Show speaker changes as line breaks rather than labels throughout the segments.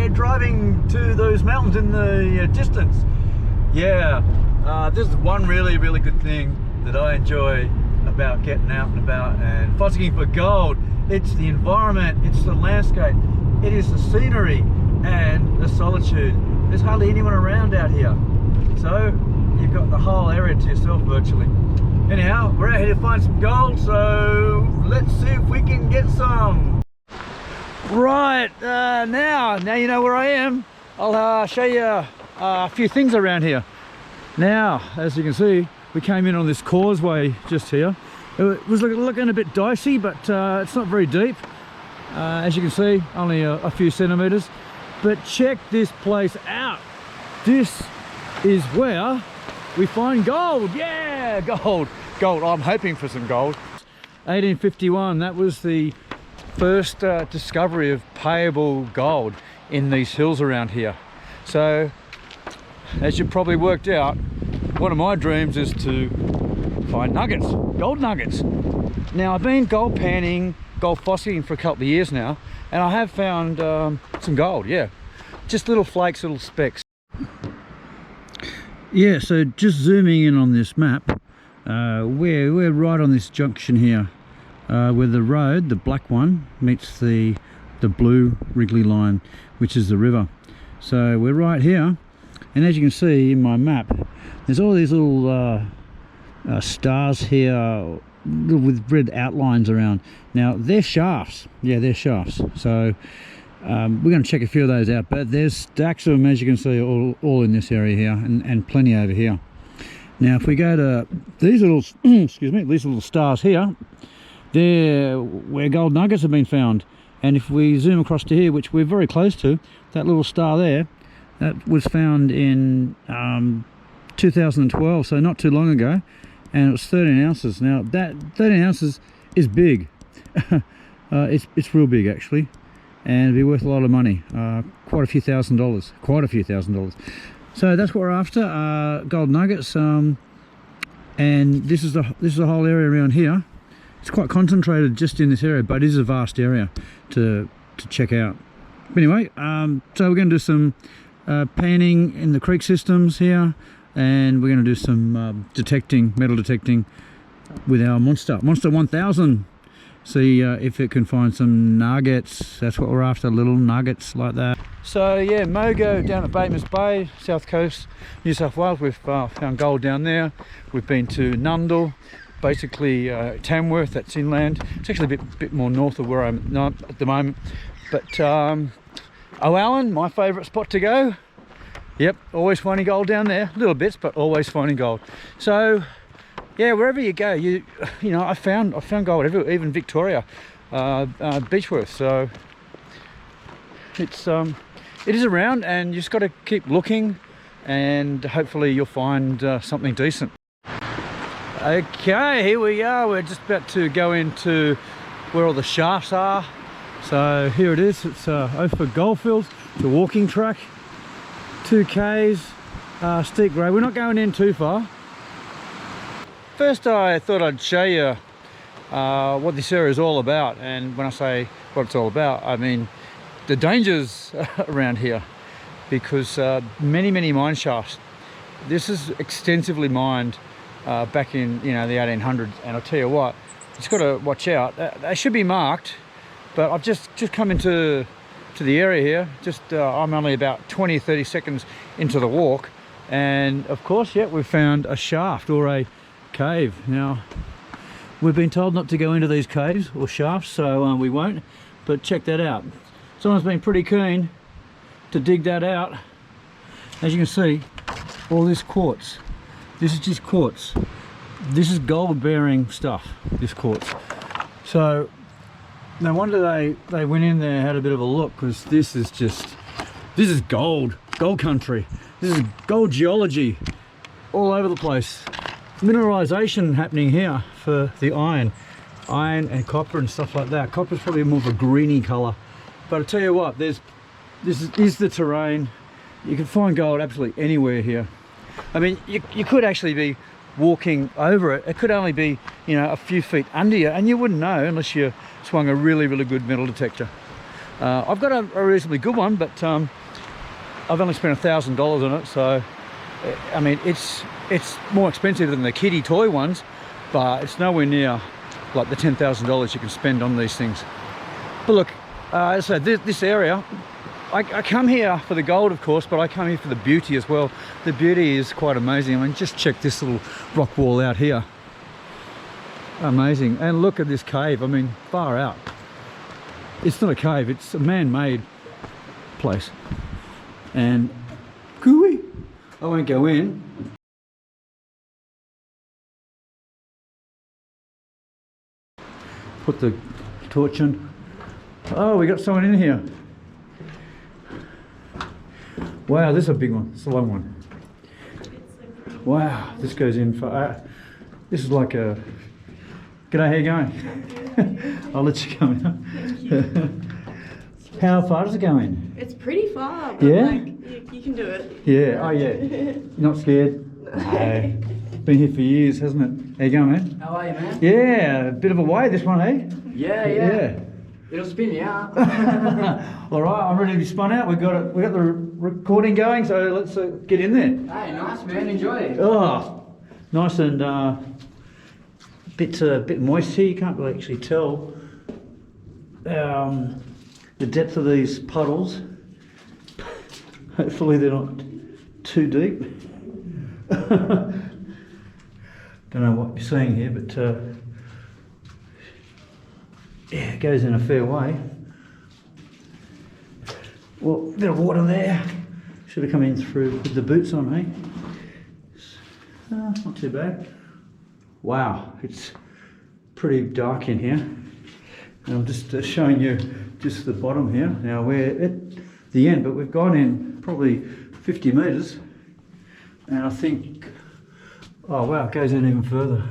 we're driving to those mountains in the distance. Yeah, this is one really good thing that I enjoy about getting out and about and fossicking for gold. It's the environment, it's the landscape, it is the scenery and the solitude. There's hardly anyone around out here, so you've got the whole area to yourself virtually. Anyhow, we're out here to find some gold, so let's see if we can get some. Right, now you know where I am. I'll show you a few things around here. Now, as you can see, we came in on this causeway just here. It was looking a bit dicey, but it's not very deep. As you can see, only a few centimeters. But check this place out. This is where we find gold. Yeah, gold. I'm hoping for some gold. 1851, that was the first discovery of payable gold in these hills around here. So, as you probably worked out, one of my dreams is to find nuggets, gold nuggets. Now, I've been gold panning, gold fossicking for a couple of years now, and I have found some gold, yeah. Just little flakes, little specks. Yeah, so just zooming in on this map, we're right on this junction here, where the road, the black one, meets the blue Wrigley line, which is the river. So we're right here, and as you can see in my map, there's all these little stars here with red outlines around. Now they're shafts, yeah, they're shafts. So we're going to check a few of those out, but there's stacks of them, as you can see, all in this area here, and plenty over here. Now if we go to these little excuse me, these little stars here, they're where gold nuggets have been found. And if we zoom across to here, which we're very close to, that little star there, that was found in 2012, so not too long ago, and it was 13 ounces. Now that 13 ounces is big. It's real big actually, and it'd be worth a lot of money, quite a few thousand dollars. So that's what we're after, gold nuggets. And this is the whole area around here. It's quite concentrated just in this area, but it is a vast area to check out. Anyway, so we're going to do some panning in the creek systems here, and we're going to do some metal detecting with our Monster 1000. See if it can find some nuggets. That's what we're after, little nuggets like that. So yeah, Mogo down at Batemans Bay, south coast, New South Wales. We've found gold down there. We've been to Nundle, basically Tamworth, that's inland. It's actually a bit more north of where I'm at the moment. But O'Allen, my favourite spot to go. Yep, always finding gold down there, little bits, but always finding gold. So yeah, wherever you go, you know, I found gold everywhere, even Victoria, Beechworth. So it is around, and you just got to keep looking, and hopefully you'll find something decent. Okay, here we are. We're just about to go into where all the shafts are. So here it is. It's Ophir Goldfields. It's a walking track, 2 Ks, steep grade. We're not going in too far. First, I thought I'd show you what this area is all about, and when I say what it's all about, I mean the dangers around here, because many mine shafts. This is extensively mined back in the 1800s, and I'll tell you what, you've got to watch out. They should be marked, but I've just come into the area here. I'm only about 20-30 seconds into the walk, and of course, yeah, we've found a shaft or a cave. Now we've been told not to go into these caves or shafts, so we won't, but check that out. Someone's been pretty keen to dig that out. As you can see, all this quartz, this is just quartz. This is gold bearing stuff, this quartz. So no wonder they went in there and had a bit of a look, because this is gold country. This is gold geology all over the place. Mineralization happening here for the iron and copper and stuff like that. Copper is probably more of a greeny color, but I tell you what, this is the terrain. You can find gold absolutely anywhere here. I mean, you could actually be walking over it. It could only be, a few feet under you, and you wouldn't know unless you swung a really good metal detector. I've got a reasonably good one, but I've only spent $1,000 on it, so I mean it's more expensive than the kiddie toy ones, but it's nowhere near like the $10,000 you can spend on these things. But look, so this area, I come here for the gold, of course, but I come here for the beauty as well. The beauty is quite amazing. I mean, just check this little rock wall out here. Amazing. And look at this cave. I mean, far out. It's not a cave, it's a man-made place. And gooey, I won't go in. Put the torch on. Oh, we got someone in here. Wow, this is a big one. It's a long one. Wow, this goes in for. This is like a. G'day, how you going? I'll let you come in. How far does it go in?
It's pretty far, but
yeah?
like, you can do it.
Yeah, oh yeah. You're not scared? No. Been here for years, hasn't it? How you going, man?
How are you, man?
Yeah, a bit of a way this one, eh?
Yeah. It'll spin you out.
All right, I'm ready to be spun out. We've got the recording going, so let's get in there.
Hey, nice, man. Enjoy it.
Oh, nice and bit moist here. You can't really actually tell the depth of these puddles. Hopefully they're not too deep. Don't know what you're seeing here, but yeah, it goes in a fair way. Well, a bit of water there. Should have come in through with the boots on, eh? Not too bad. Wow, it's pretty dark in here. And I'm just showing you just the bottom here. Now we're at the end, but we've gone in probably 50 metres. And I think, oh wow, it goes in even further.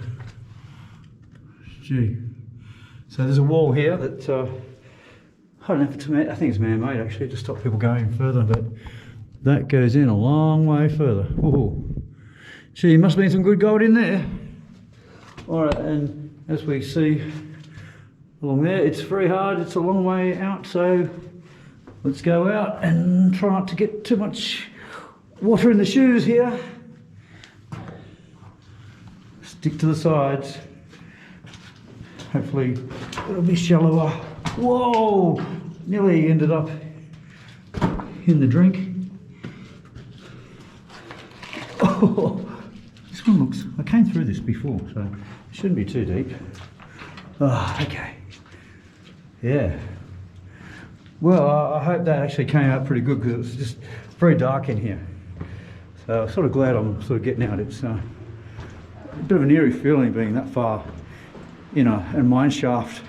Gee. So there's a wall here that, I don't know if it's I think it's man-made actually to stop people going further, but that goes in a long way further. Ooh. Gee, must have been some good gold in there. Alright, and as we see along there, it's very hard, it's a long way out, so let's go out and try not to get too much water in the shoes here. Stick to the sides. Hopefully it'll be shallower. Whoa! Nearly ended up in the drink. Oh, this one looks, I came through this before, so it shouldn't be too deep. Oh, okay. Yeah. Well, I hope that actually came out pretty good because it was just very dark in here. So I'm sort of glad I'm sort of getting out. It's a bit of an eerie feeling being that far, you know, and mine shaft.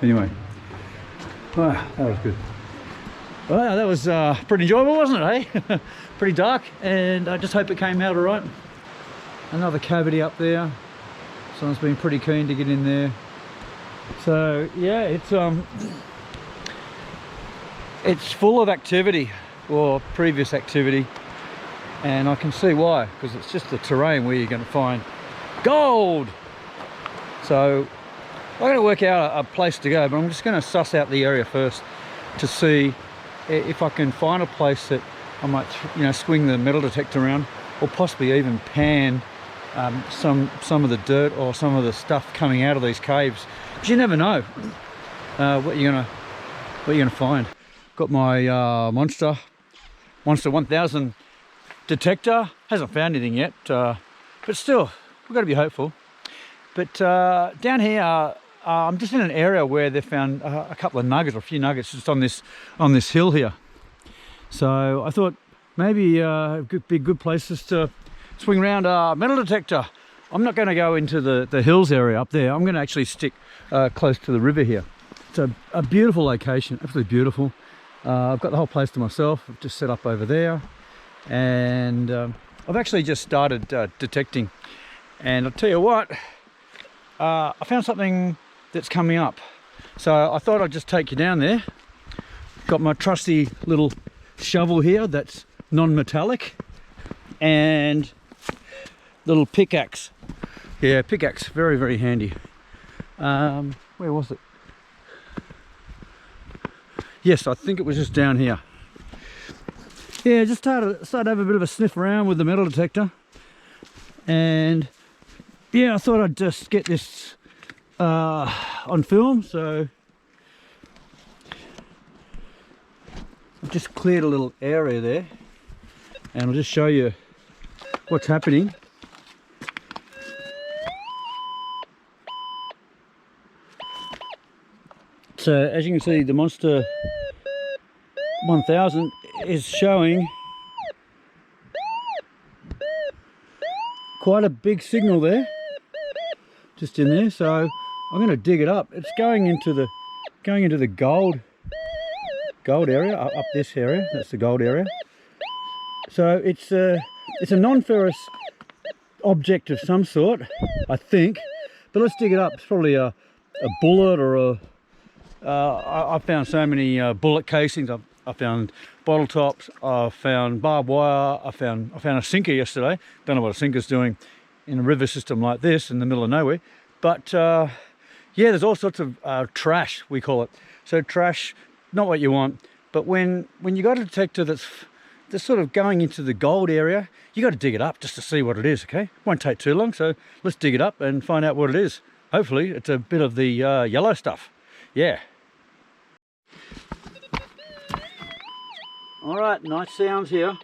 Anyway, wow, that was good. Well, that was pretty enjoyable, wasn't it, eh? Pretty dark, and I just hope it came out all right. Another cavity up there. Someone's been pretty keen to get in there. So yeah, it's full of activity, or previous activity, and I can see why, because it's just the terrain where you're going to find gold. So I'm going to work out a place to go, but I'm just going to suss out the area first to see if I can find a place that I might, you know, swing the metal detector around, or possibly even pan some of the dirt or some of the stuff coming out of these caves, because you never know what you're gonna find. Got my Monster 1000 detector. Hasn't found anything yet, but still, we've got to be hopeful. But down here, I'm just in an area where they found a couple of nuggets, or a few nuggets, just on this hill here. So I thought maybe it'd be good places to swing around a metal detector. I'm not going to go into the hills area up there. I'm going to actually stick close to the river here. It's a beautiful location, absolutely beautiful. I've got the whole place to myself. I've just set up over there, and I've actually just started detecting. And I'll tell you what, I found something that's coming up. So I thought I'd just take you down there. Got my trusty little shovel here that's non-metallic, and little pickaxe. Yeah, pickaxe, very, very handy. Where was it? Yes, I think it was just down here. Yeah, just started to have a bit of a sniff around with the metal detector. And yeah, I thought I'd just get this on film. So I've just cleared a little area there. And I'll just show you what's happening. So as you can see, the Monster 1000 is showing quite a big signal there, just in there. So I'm going to dig it up. It's going into the gold area, up this area. That's the gold area. So it's a non-ferrous object of some sort, I think. But let's dig it up. It's probably a bullet or a I found so many bullet casings. I found bottle tops. I found barbed wire. I found a sinker yesterday. Don't know what a sinker's doing in a river system like this in the middle of nowhere. But yeah, there's all sorts of trash, we call it. So trash, not what you want. But when you got a detector that's sort of going into the gold area, you got to dig it up just to see what it is. Okay, won't take too long. So let's dig it up and find out what it is. Hopefully, it's a bit of the yellow stuff. Yeah. All right, nice sounds here.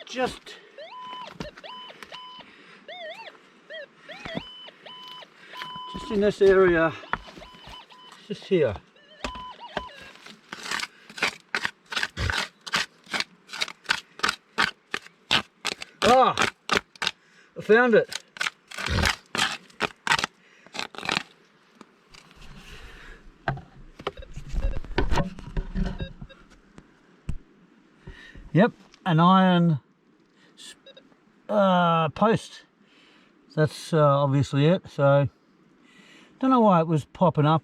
Just in this area, just here. Ah, I found it. Yep, an iron post. That's obviously it. So don't know why it was popping up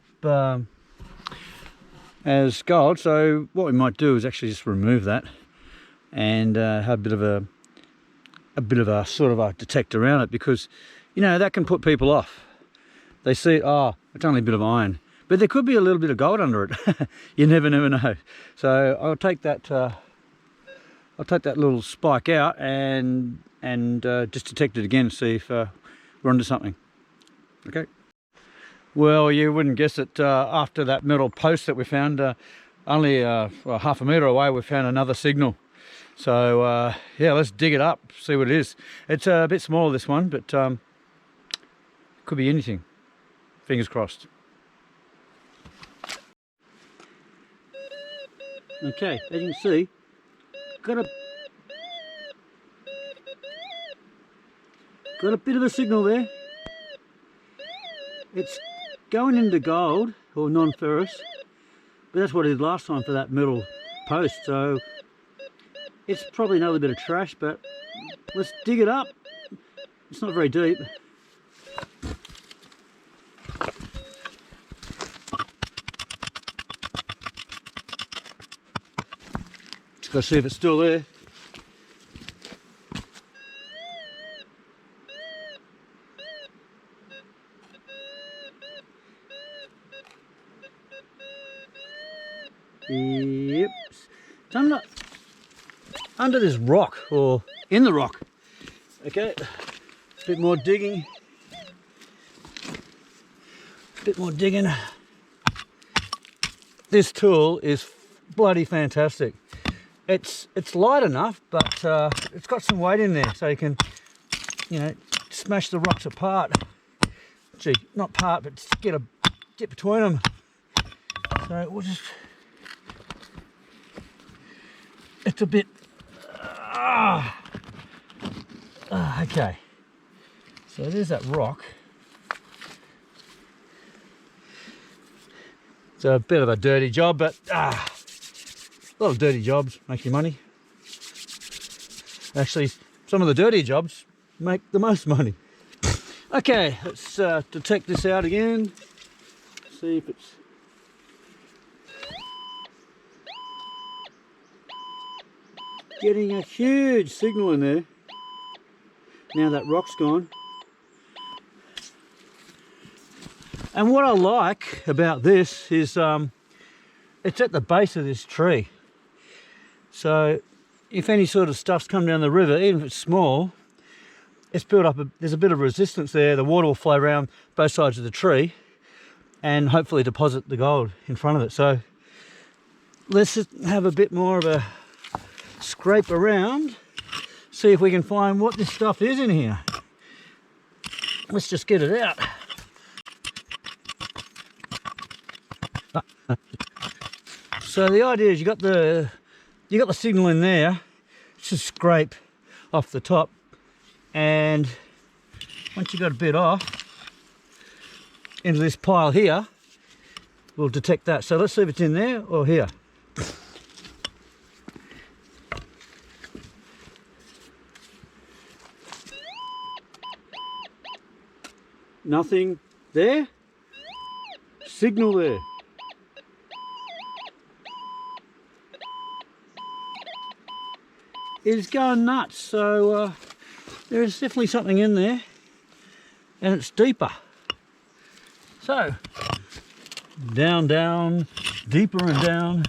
as gold. So what we might do is actually just remove that and have a bit of a sort of a detector around it, because you know that can put people off. They see, oh, it's only a bit of iron, but there could be a little bit of gold under it. You never know. So I'll take that little spike out and just detect it again, see if we're onto something. Okay. Well, you wouldn't guess it. After that metal post that we found, only well, half a metre away, we found another signal. So yeah, let's dig it up, see what it is. It's a bit smaller, this one, but could be anything. Fingers crossed. Okay, as you can see, got a bit of a signal there. It's going into gold or non-ferrous, but that's what it did last time for that metal post. So it's probably another bit of trash, but let's dig it up. It's not very deep. Just gotta see if it's still there. Yep, it's under this rock, or in the rock. Okay, a bit more digging. This tool is bloody fantastic. It's light enough, but it's got some weight in there, so you can, you know, smash the rocks apart. Gee, not apart, but just get between them. So we'll just. It's a bit. Okay. So there's that rock. It's a bit of a dirty job, but a lot of dirty jobs make you money. Actually, some of the dirty jobs make the most money. Okay, let's detect this out again. See if it's. Getting a huge signal in there. Now that rock's gone. And what I like about this is it's at the base of this tree. So if any sort of stuff's come down the river, even if it's small, it's built up, there's a bit of resistance there. The water will flow around both sides of the tree and hopefully deposit the gold in front of it. So let's just have a bit more of a scrape around, see if we can find what this stuff is in here. Let's just get it out. So the idea is you got the signal in there. Just scrape off the top, and once you got a bit off into this pile here, we'll detect that. So let's see if it's in there or here. Nothing there. Signal there. It's going nuts, so there's definitely something in there, and it's deeper. So down, down, deeper and down.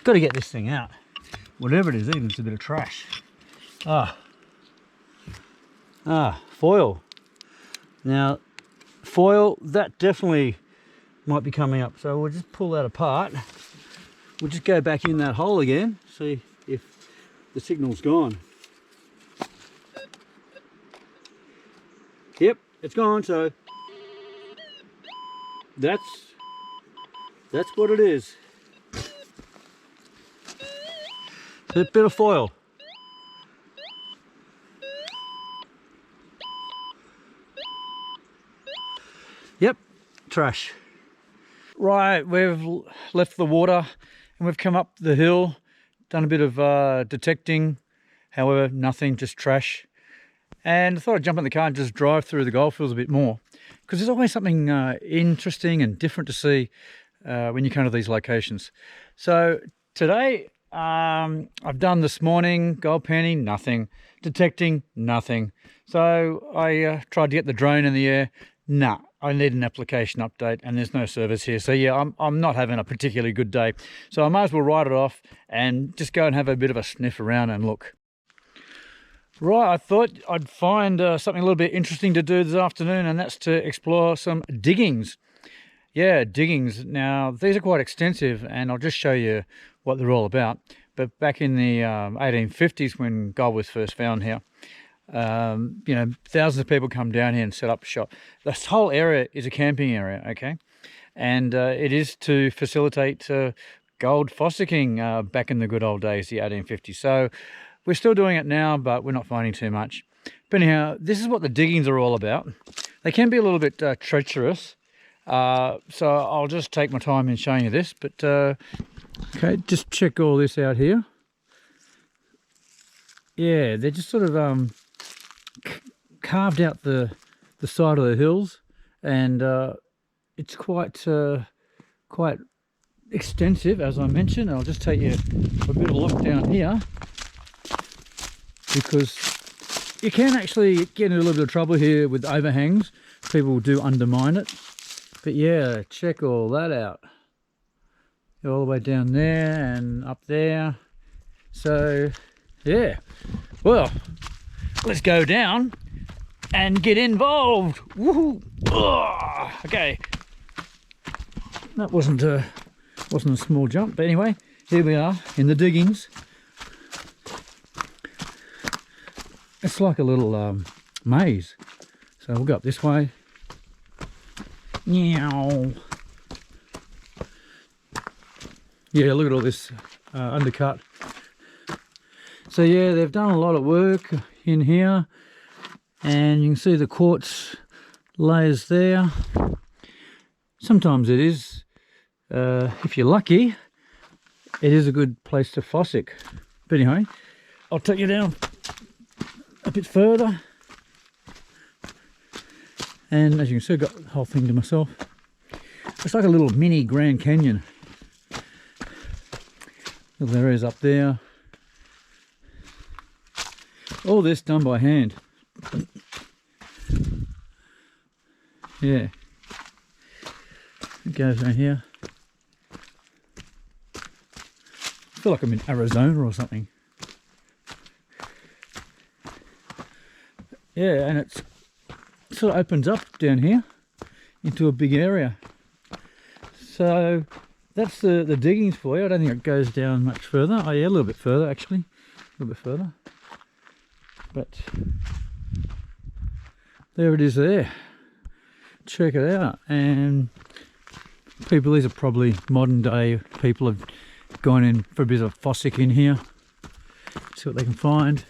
Got to get this thing out, whatever it is, even if it's a bit of trash. Foil. Now foil, that definitely might be coming up, so we'll just pull that apart. We'll just go back in that hole again, see if the signal's gone. Yep, it's gone, so that's what it is. It's a bit of foil. Yep, trash. Right, we've left the water and we've come up the hill, done a bit of detecting, however, nothing, just trash. And I thought I'd jump in the car and just drive through the goldfields a bit more, because there's always something interesting and different to see when you come to these locations. So today, I've done this morning, gold panning, nothing. Detecting, nothing. So I tried to get the drone in the air. Nah, I need an application update and there's no service here. So yeah, I'm not having a particularly good day. So I might as well write it off and just go and have a bit of a sniff around and look. Right, I thought I'd find something a little bit interesting to do this afternoon, and that's to explore some diggings. Yeah, diggings. Now, these are quite extensive, and I'll just show you what they're all about. But back in the 1850s, when gold was first found here, you know, thousands of people come down here and set up shop. This whole area is a camping area, okay? And it is to facilitate gold fossicking back in the good old days, the 1850s. So we're still doing it now, but we're not finding too much. But anyhow, this is what the diggings are all about. They can be a little bit treacherous. So I'll just take my time in showing you this. But okay, just check all this out here. Yeah, they're just sort of carved out the side of the hills, and it's quite extensive, as I mentioned. I'll just take you a bit of a look down here, because you can actually get in a little bit of trouble here with overhangs. People do undermine it. But yeah, check all that out. All the way down there and up there. So yeah, well, let's go down and get involved. Woohoo! Oh, okay, that wasn't a small jump, but anyway, here we are in the diggings. It's like a little maze. So we'll go up this way. Meow. Yeah, look at all this undercut. So yeah, they've done a lot of work in here, and you can see the quartz layers there. Sometimes it is, if you're lucky, it is a good place to fossick. But anyway, I'll take you down a bit further, and as you can see, I've got the whole thing to myself. It's like a little mini Grand Canyon. Little areas up there. All this done by hand. Yeah. It goes down here. I feel like I'm in Arizona or something. Yeah, and it sort of opens up down here into a big area. So that's the diggings for you. I don't think it goes down much further. Oh yeah, a little bit further actually. A little bit further. But there it is there. Check it out. And people, these are probably modern day people have gone in for a bit of fossick in here. See what they can find.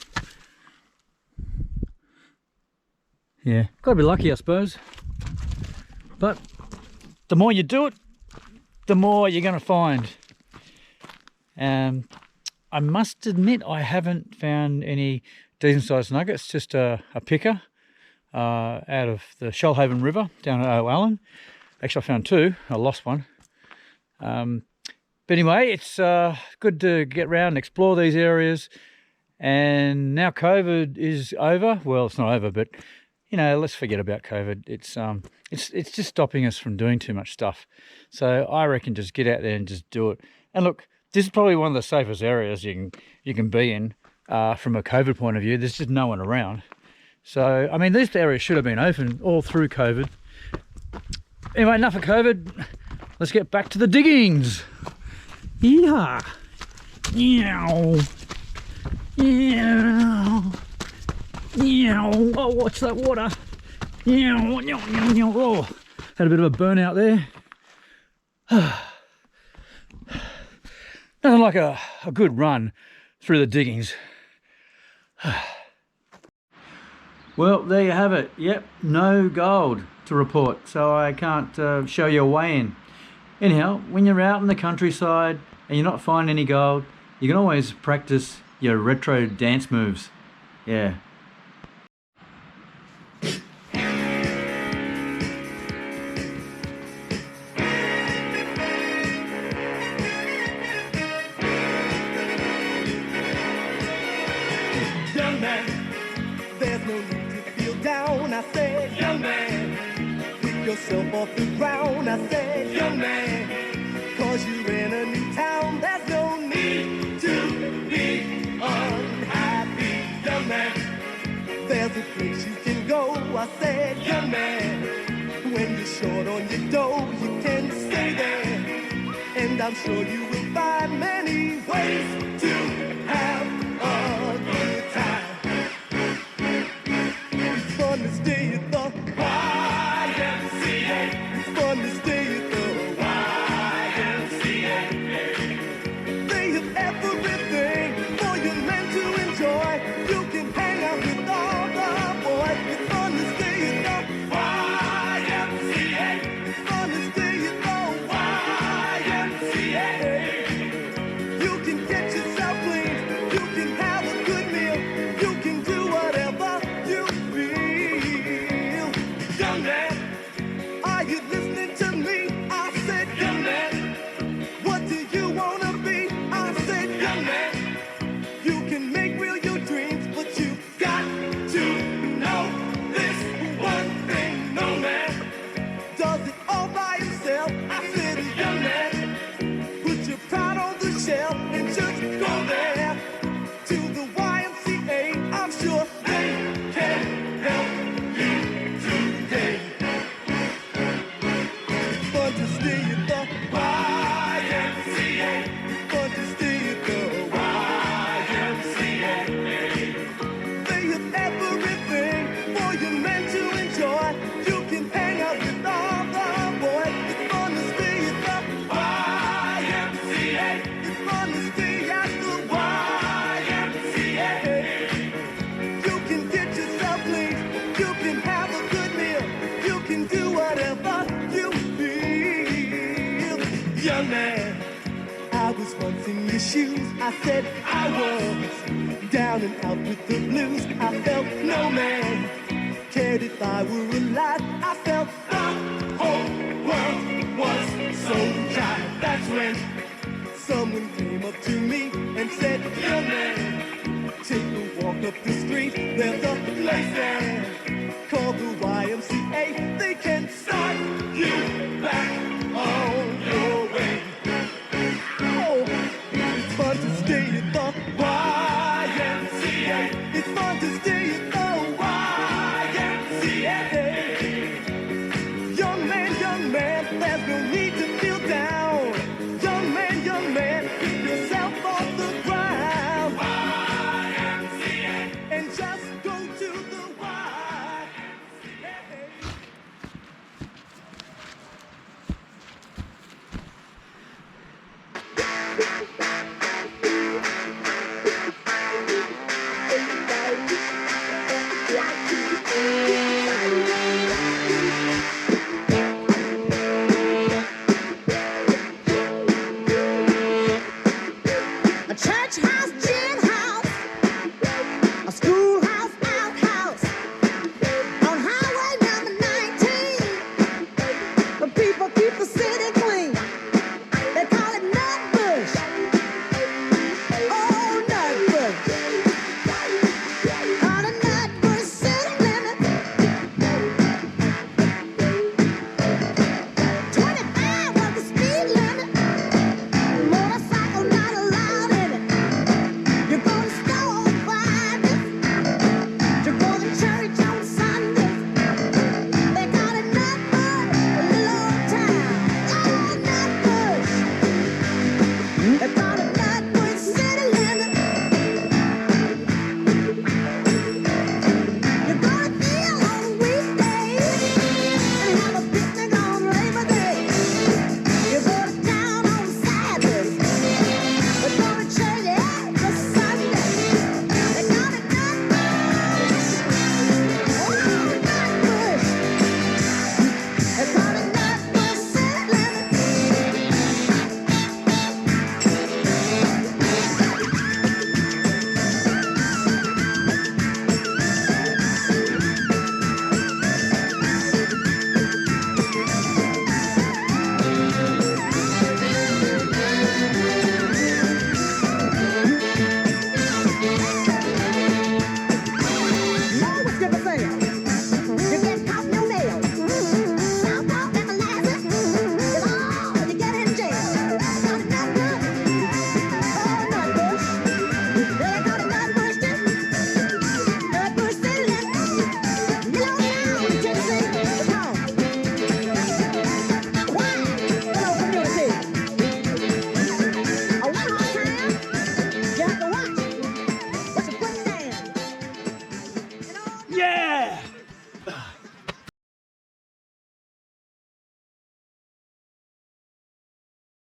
Yeah, gotta be lucky I suppose. But the more you do it, the more you're gonna find. I must admit I haven't found any decent sized nuggets, just a picker out of the Shoalhaven River down at O'Allen. Actually I found two, I lost one. But anyway, it's good to get around and explore these areas. And now COVID is over. Well, it's not over, but you know, let's forget about COVID. It's just stopping us from doing too much stuff. So I reckon just get out there and just do it. And look, this is probably one of the safest areas you can be in from a COVID point of view. There's just no one around. So I mean, this area should have been open all through COVID. Anyway, enough of COVID. Let's get back to the diggings. Yeah. Meow. Yeah. Yeah. Oh, watch that water. Yeah. Oh, had a bit of a burnout there. Nothing like a good run through the diggings. Well, there you have it. Yep, no gold to report, so I can't show you a way in. Anyhow, when you're out in the countryside and you're not finding any gold, you can always practice your retro dance moves. Yeah.
Young man, there's no need to feel down. I said, young man, pick yourself off the ground. I said, young man, cause you're in a new town. There's no need to be unhappy. Young man, there's a place you can go. I said, young man, when you're short on your dough, you can stay there. And I'm sure you will find many ways to have a good time. It's fun to stay at the YMCA. It's fun to stay at the YMCA. They have everything for your men to enjoy. You can hang out with all the boys. It's fun to stay at the YMCA. It's fun to stay at the YMCA. You can get yourself clean. You can have a good meal. You can do whatever you feel. Young man, are you listening to me? I said, young man, what do you want to be? I said, young man, you can make real your dreams, but you got to know this one thing. No man does it all by himself. I said, young man, put your pride on the shelf and just go there to the YMCA. I'm sure they can help you today. It's fun to stay at the YMCA. It's fun to stay at the YMCA. They have everything for your men to enjoy. You can hang out with all the boys. It's fun to stay at the YMCA. It's fun to stay at the YMCA. You can get yourself clean. You can have a good meal. You can do whatever you feel. Young man, I was once in your shoes. I said I was down and out with the blues. I felt no man cared if I were alive. I felt the whole world was so dry. That's when someone came up to me and said, young man, take a walk up the street. There's a place there called the YMCA. They can There's no need to feel down. Young man, pick yourself off the ground. YMCA. And just go to the YMCA.
A church house, gin house, a schoolhouse, outhouse, on highway number 19. The people keep the city clean. They call it Nutbush. Oh, Nutbush. On a Nutbush city limit. 25 was the speed limit. Motorcycle not allowed in it. You're gonna store on Fridays. You go to church on Sundays. They call it Nutbush, a little old town. Oh, Nutbush. They call it Nutbush city limit. You're gonna deal on weekdays and have a picnic on Labor Day. You go to town on Saturdays. We go to church every Sunday. They call it Nutbush. Oh, Nutbush. They call it Nutbush city limit. Know what Skipper said? You get caught in your nails. South Park and molasses is all you get in jail. Call it Nutbush. Oh, Nutbush. They call it Nutbush too. Nutbush city limit. You know now, Tennessee. Come on. Why? Hello, community. One more time. You have to watch what you put down.
Yeah!